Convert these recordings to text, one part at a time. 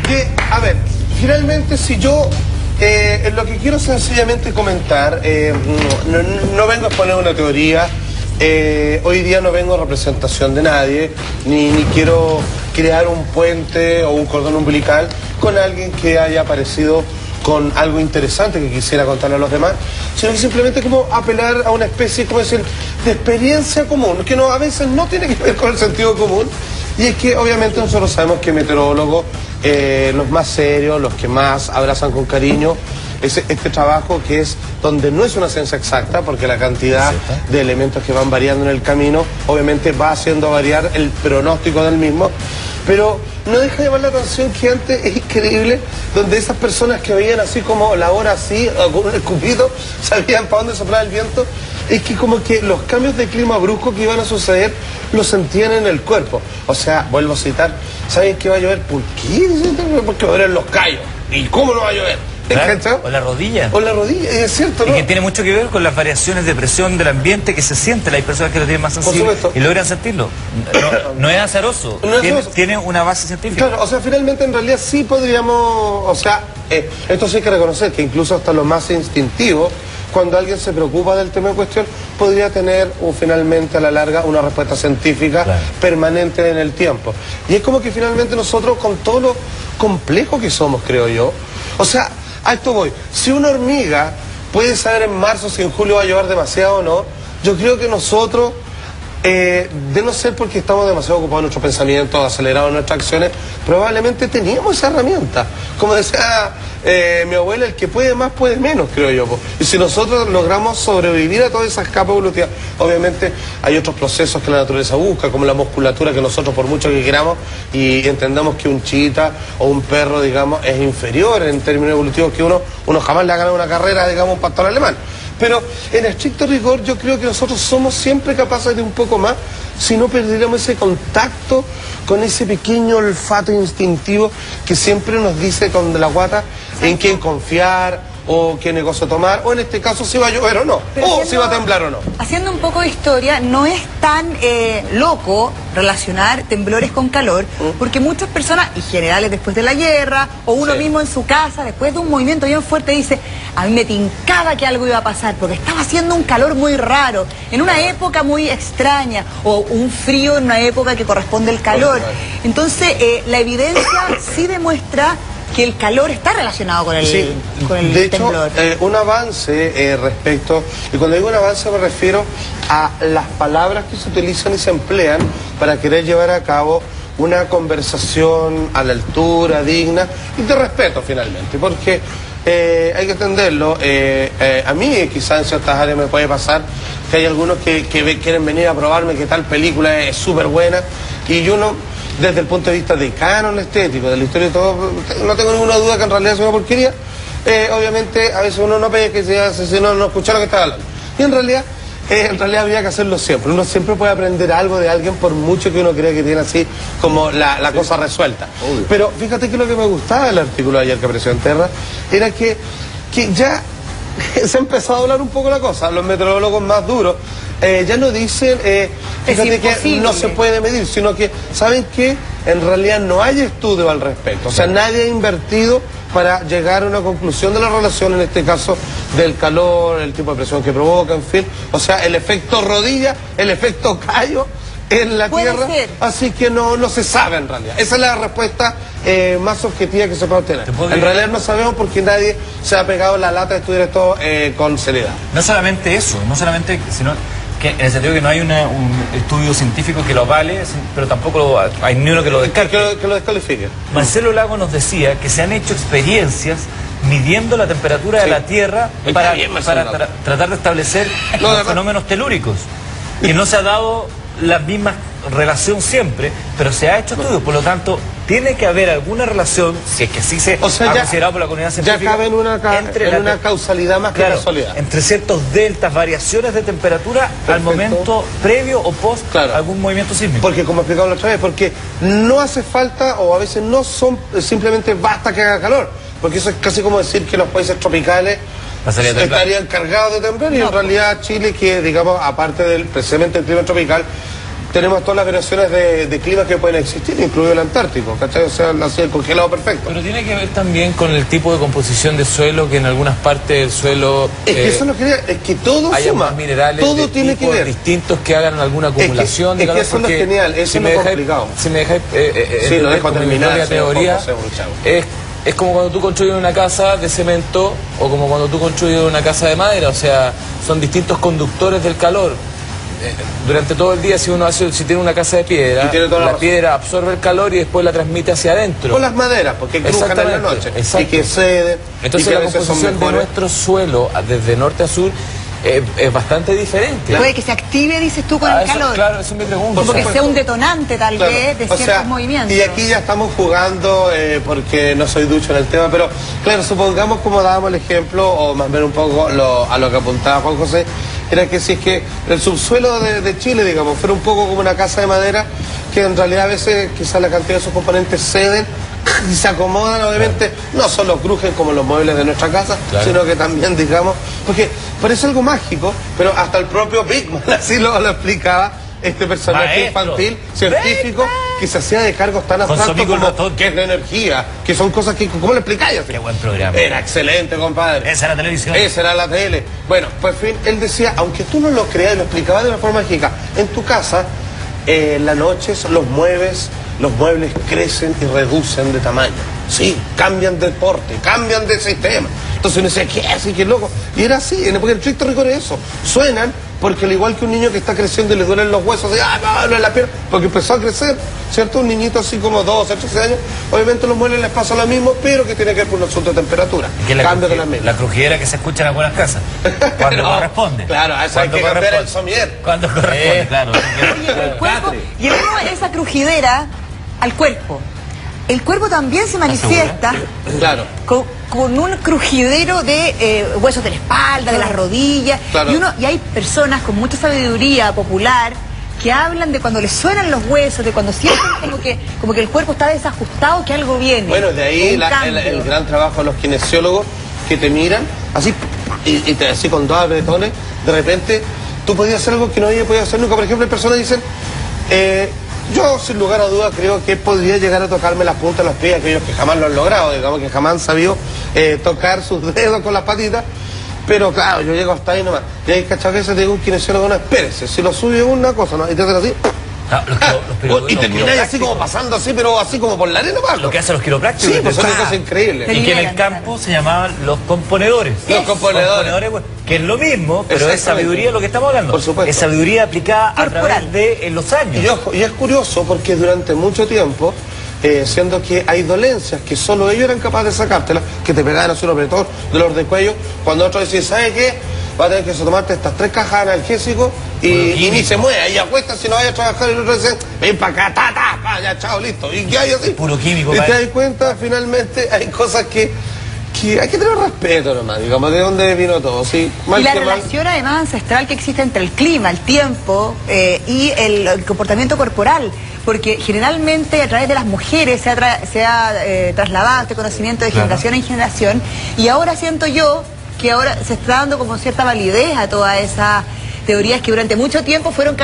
Porque, a ver, finalmente si yo lo que quiero sencillamente comentar, no vengo a exponer una teoría, hoy día no vengo a representación de nadie, ni quiero crear un puente o un cordón umbilical con alguien que haya aparecido con algo interesante que quisiera contarle a los demás, sino que simplemente como apelar a una especie, como decir, de experiencia común, que no, a veces no tiene que ver con el sentido común, y es que obviamente nosotros sabemos que meteorólogos, los más serios, los que más abrazan con cariño, este trabajo que es donde no es una ciencia exacta, porque la cantidad de elementos que van variando en el camino obviamente va haciendo variar el pronóstico del mismo, pero no deja de llamar la atención que antes es increíble, donde esas personas que veían así como la hora así, con un escupito, sabían para dónde soplaba el viento, es que como que los cambios de clima brusco que iban a suceder los sentían en el cuerpo. O sea, vuelvo a citar, ¿saben que va a llover? ¿Por qué? Porque va a llover en Los Cayos. ¿Y cómo no va a llover? Claro, o la rodilla. O la rodilla, es cierto, ¿no? Y que tiene mucho que ver con las variaciones de presión del ambiente que se sienten. Hay personas que lo tienen más sensible y logran sentirlo. No es azaroso, tiene una base científica. Claro, o sea, finalmente en realidad sí podríamos, o sea, esto sí hay que reconocer que incluso hasta lo más instintivo, cuando alguien se preocupa del tema en cuestión, podría tener finalmente a la larga una respuesta científica permanente en el tiempo. Y es como que finalmente nosotros, con todo lo complejo que somos, creo yo, o sea, a esto voy, si una hormiga puede saber en marzo si en julio va a llover demasiado o no, yo creo que nosotros, de no ser porque estamos demasiado ocupados en nuestros pensamientos, acelerados en nuestras acciones, probablemente teníamos esa herramienta. Como decía mi abuela, el que puede más puede menos, creo yo. Y si nosotros logramos sobrevivir a todas esas capas evolutivas, obviamente hay otros procesos que la naturaleza busca, como la musculatura, que nosotros por mucho que queramos y entendamos que un chita o un perro, digamos, es inferior en términos evolutivos, que uno jamás le ha ganado una carrera, digamos, un pastor alemán. Pero en estricto rigor yo creo que nosotros somos siempre capaces de un poco más si no perdiéramos ese contacto con ese pequeño olfato instintivo que siempre nos dice con la guata en quién confiar o qué negocio tomar, o en este caso si va a llover o no, o si va a temblar o no. Haciendo un poco de historia, no es tan loco relacionar temblores con calor, porque muchas personas, y generales después de la guerra, o uno mismo en su casa, después de un movimiento bien fuerte, dice, a mí me tincaba que algo iba a pasar, porque estaba haciendo un calor muy raro, en una época muy extraña, o un frío en una época que corresponde al calor. Entonces, la evidencia sí demuestra que el calor está relacionado con el, temblor. De hecho, un avance respecto, y cuando digo un avance me refiero a las palabras que se utilizan y se emplean para querer llevar a cabo una conversación a la altura, digna y de respeto finalmente, porque hay que entenderlo. A mí quizás en ciertas áreas me puede pasar que hay algunos que quieren venir a probarme que tal película es súper buena y yo no, desde el punto de vista de canon estético, de la historia y todo, no tengo ninguna duda que en realidad es una porquería. Obviamente a veces uno no ve que si no escucha lo que está hablando. Y en realidad habría que hacerlo siempre. Uno siempre puede aprender algo de alguien por mucho que uno crea que tiene así como la cosa resuelta. Obvio. Pero fíjate que lo que me gustaba del artículo de ayer que apareció en Terra era que ya se ha empezado a hablar un poco la cosa. Los meteorólogos más duros ya no dicen, fíjate que no se puede medir, sino que saben que en realidad no hay estudio al respecto. O sea, nadie ha invertido para llegar a una conclusión de la relación, en este caso, del calor, el tipo de presión que provoca, en fin. O sea, el efecto rodilla, el efecto callo en la Tierra. Así que no se sabe en realidad. Esa es la respuesta más objetiva que se puede obtener. En realidad no sabemos porque nadie se ha pegado la lata de estudiar esto con seriedad. No solamente eso, sino que en el sentido que no hay un estudio científico que lo avale, pero tampoco hay ni uno que lo descarte. Que lo descalifique. Marcelo Lago nos decía que se han hecho experiencias midiendo la temperatura de la Tierra para tratar de establecer los fenómenos telúricos. Y no se ha dado la misma relación siempre, pero se ha hecho estudios, por lo tanto tiene que haber alguna relación, si es que sí se ha considerado por la comunidad científica, ya cabe en una causalidad más que casualidad, entre ciertos deltas, variaciones de temperatura al momento previo o post algún movimiento sísmico. Porque como explicaba la otra vez, porque no hace falta, o a veces no son, simplemente basta que haga calor, porque eso es casi como decir que los países tropicales estarían cargados de temblar, y en realidad Chile, que digamos, aparte del precisamente el clima tropical, tenemos todas las variaciones de clima que pueden existir, incluido el Antártico, ¿cachai? O sea, el congelado perfecto. Pero tiene que ver también con el tipo de composición de suelo, que en algunas partes del suelo es que eso es que todo haya suma, más minerales, todo tiene que ver, distintos que hagan alguna acumulación. Es que eso es lo genial, eso es lo complicado. Si me dejáis lo dejo terminar, la teoría, es como cuando tú construyes una casa de cemento o como cuando tú construyes una casa de madera, o sea, son distintos conductores del calor. Durante todo el día, si tiene una casa de piedra, la piedra absorbe el calor y después la transmite hacia adentro. Con las maderas, porque crujan en la noche y que ceden. Entonces la composición de nuestro suelo, desde norte a sur, es bastante diferente. Puede que se active, dices tú, con el calor. Claro, eso es mi pregunta. Como que sea un detonante, tal vez, de ciertos movimientos. Y aquí ya estamos jugando, porque no soy ducho en el tema, pero claro, supongamos, como dábamos el ejemplo, o más bien un poco a lo que apuntaba Juan José, era que si es que el subsuelo de Chile, digamos, fuera un poco como una casa de madera, que en realidad a veces quizás la cantidad de sus componentes ceden y se acomodan, obviamente, no solo crujen como los muebles de nuestra casa, sino que también, digamos, porque parece algo mágico, pero hasta el propio Bigman así lo explicaba, este personaje infantil, científico, que se hacía de cargos tan abstractos como que es la energía, que son cosas que, ¿cómo le explicáis? Qué buen programa. Era excelente, compadre. Esa era la televisión. Esa era la tele. Bueno, pues en fin, él decía, aunque tú no lo creas, lo explicaba de una forma mágica, en tu casa, en la noche los muebles crecen y reducen de tamaño. Sí, cambian de porte, cambian de sistema. Entonces uno decía, ¿qué es? ¿Qué loco? Y era así, porque el estricto rigor es eso. Suenan porque al igual que un niño que está creciendo y le duelen los huesos, me duele la pierna, porque empezó a crecer, ¿cierto? Un niñito así como 12, 13 años, obviamente los muebles les pasa lo mismo, pero que tiene que ver por un asunto de temperatura. Cambio de la media. La crujidera que se escucha en algunas casas, cuando corresponde. Claro, a eso hay que cambiar el somier. Cuando corresponde, claro. Oye, el cuerpo, llevemos esa crujidera al cuerpo. El cuerpo también se manifiesta con un crujidero de huesos de la espalda, de las rodillas. Y hay personas con mucha sabiduría popular que hablan de cuando les suenan los huesos, de cuando sienten como que el cuerpo está desajustado, que algo viene. Bueno, de ahí el gran trabajo de los kinesiólogos que te miran así y te así con dos apretones, de repente tú podías hacer algo que no había podido hacer nunca. Por ejemplo, hay personas que dicen, yo sin lugar a dudas creo que podría llegar a tocarme las puntas de los pies, aquellos que jamás lo han logrado, digamos que jamás han sabido tocar sus dedos con las patitas, pero claro, yo llego hasta ahí nomás. Y ahí, ¿cachai? Que se te digo un kinesiólogo, no, espérese, si lo sube una cosa, ¿no? Y te haces así. Y termináis así como pasando así, pero así como por la arena, Pablo. Lo que hacen los quiroprácticos. Sí, pues son cosas increíbles. Y que en el campo se llamaban los componedores. Los componedores. Que es lo mismo, pero es sabiduría lo que estamos hablando. Por supuesto. Es sabiduría aplicada a través de los años. Y es curioso porque durante mucho tiempo, siendo que hay dolencias que solo ellos eran capaces de sacártelas, que te pegaban así un apretón, dolor de cuello, cuando otros decían, ¿sabes qué? Va a tener que tomarte estas 3 cajas de analgésicos y ni se mueve, y acuesta si no vaya a trabajar, y el otro dice, ven para acá, ya, chao, listo. Y que hay así. Puro químico, y te das cuenta, finalmente, hay cosas que hay que tener respeto nomás, digamos, de dónde vino todo, ¿sí? Y la relación además ancestral que existe entre el clima, el tiempo y el comportamiento corporal, porque generalmente a través de las mujeres se ha trasladado este conocimiento de generación en generación, y ahora siento yo que ahora se está dando como cierta validez a todas esas teorías que durante mucho tiempo fueron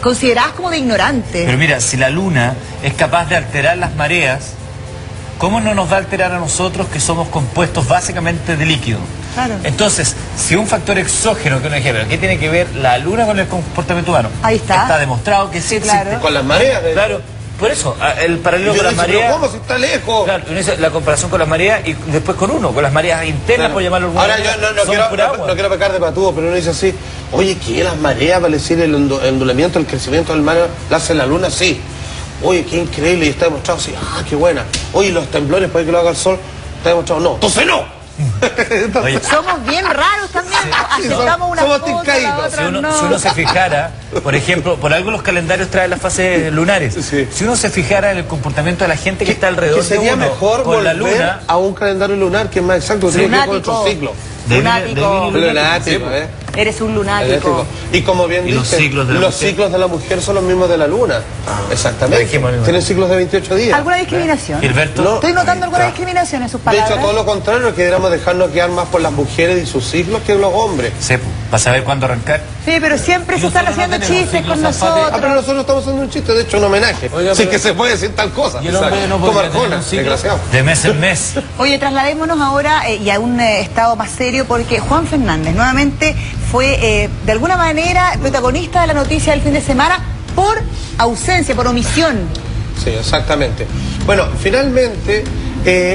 consideradas como de ignorantes. Pero mira, si la luna es capaz de alterar las mareas, ¿cómo no nos va a alterar a nosotros que somos compuestos básicamente de líquido? Claro. Entonces, si un factor exógeno, que uno ejemplo, ¿qué tiene que ver la luna con el comportamiento humano? Ahí está. Está demostrado que sí existe. Con las mareas. Claro. Por eso, el paralelo con las mareas... ¿Pero cómo si está lejos? Claro, la comparación con las mareas y después con las mareas internas, por llamarlo alguna manera. Ahora yo no quiero pecar de patudo, pero uno dice así, oye, ¿qué las mareas, vale decir, el ondulamiento, el crecimiento del mar, la hace la luna? Sí. Oye, qué increíble, y está demostrado, sí, qué buena. Oye, los temblores, puede que lo haga el sol, está demostrado, no. Entonces no. Oye, somos bien raros también, aceptamos una cosa, la otra si uno se fijara, por ejemplo, por algo los calendarios traen las fases lunares. Si uno se fijara en el comportamiento de la gente que está alrededor de uno, sería mejor con la luna, a un calendario lunar que es más exacto, tiene que ver con otro ciclo. Lunático. Eres un lunático. Y como bien dice, los ciclos de la mujer son los mismos de la luna. Exactamente. Tienen ciclos de 28 días. ¿Alguna discriminación? Gilberto, estoy notando alguna discriminación en sus palabras. De hecho, todo lo contrario, que deberíamos dejarnos guiar más por las mujeres y sus ciclos que los hombres. para saber cuándo arrancar. Sí, pero siempre se están haciendo chistes con nosotros. Pero nosotros estamos haciendo un chiste, de hecho un homenaje. Oiga, sí que se puede decir tal cosa. Y el hombre no como podría tener Arjona, un ciclo desgraciado. De mes en mes. Oye, trasladémonos ahora y a un estado más serio, porque Juan Fernández nuevamente fue de alguna manera protagonista de la noticia del fin de semana por ausencia, por omisión. Sí, exactamente. Bueno, finalmente,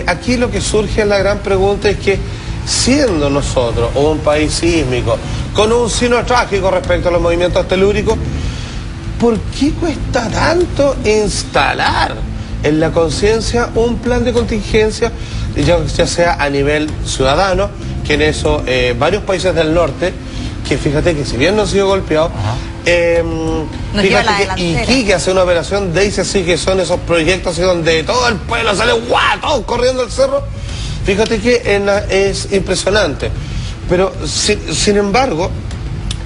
aquí lo que surge la gran pregunta es que, siendo nosotros un país sísmico, con un signo trágico respecto a los movimientos telúricos, ¿por qué cuesta tanto instalar en la conciencia un plan de contingencia, ya sea a nivel ciudadano, que en eso varios países del norte, que fíjate que si bien no han sido golpeados, fíjate que Iquique hace una operación de así, que son esos proyectos así donde todo el pueblo sale ¡guau! Todos corriendo al cerro. Fíjate que es impresionante, pero sin embargo,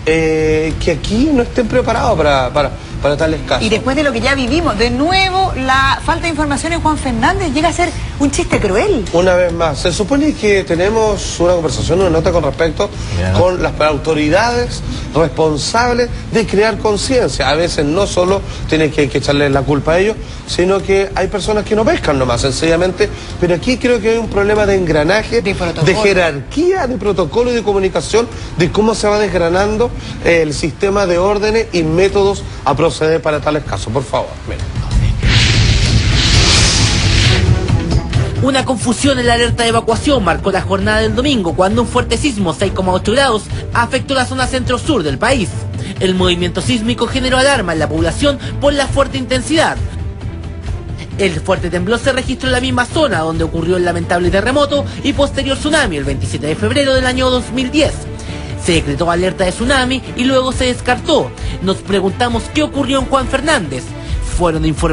que aquí no estén preparados para tales casos. Y después de lo que ya vivimos, de nuevo la falta de información en Juan Fernández llega a ser un chiste cruel. Una vez más, se supone que tenemos una conversación, una nota con respecto con las autoridades responsables de crear conciencia. A veces no solo tienen que echarle la culpa a ellos, sino que hay personas que no pescan nomás, sencillamente. Pero aquí creo que hay un problema de engranaje, de jerarquía, de protocolo y de comunicación, de cómo se va desgranando el sistema de órdenes y métodos a proceder para tales casos. Por favor, miren. Una confusión en la alerta de evacuación marcó la jornada del domingo cuando un fuerte sismo 6,8 grados afectó la zona centro-sur del país. El movimiento sísmico generó alarma en la población por la fuerte intensidad. El fuerte temblor se registró en la misma zona donde ocurrió el lamentable terremoto y posterior tsunami el 27 de febrero del año 2010. Se decretó alerta de tsunami y luego se descartó. Nos preguntamos qué ocurrió en Juan Fernández. Fueron informados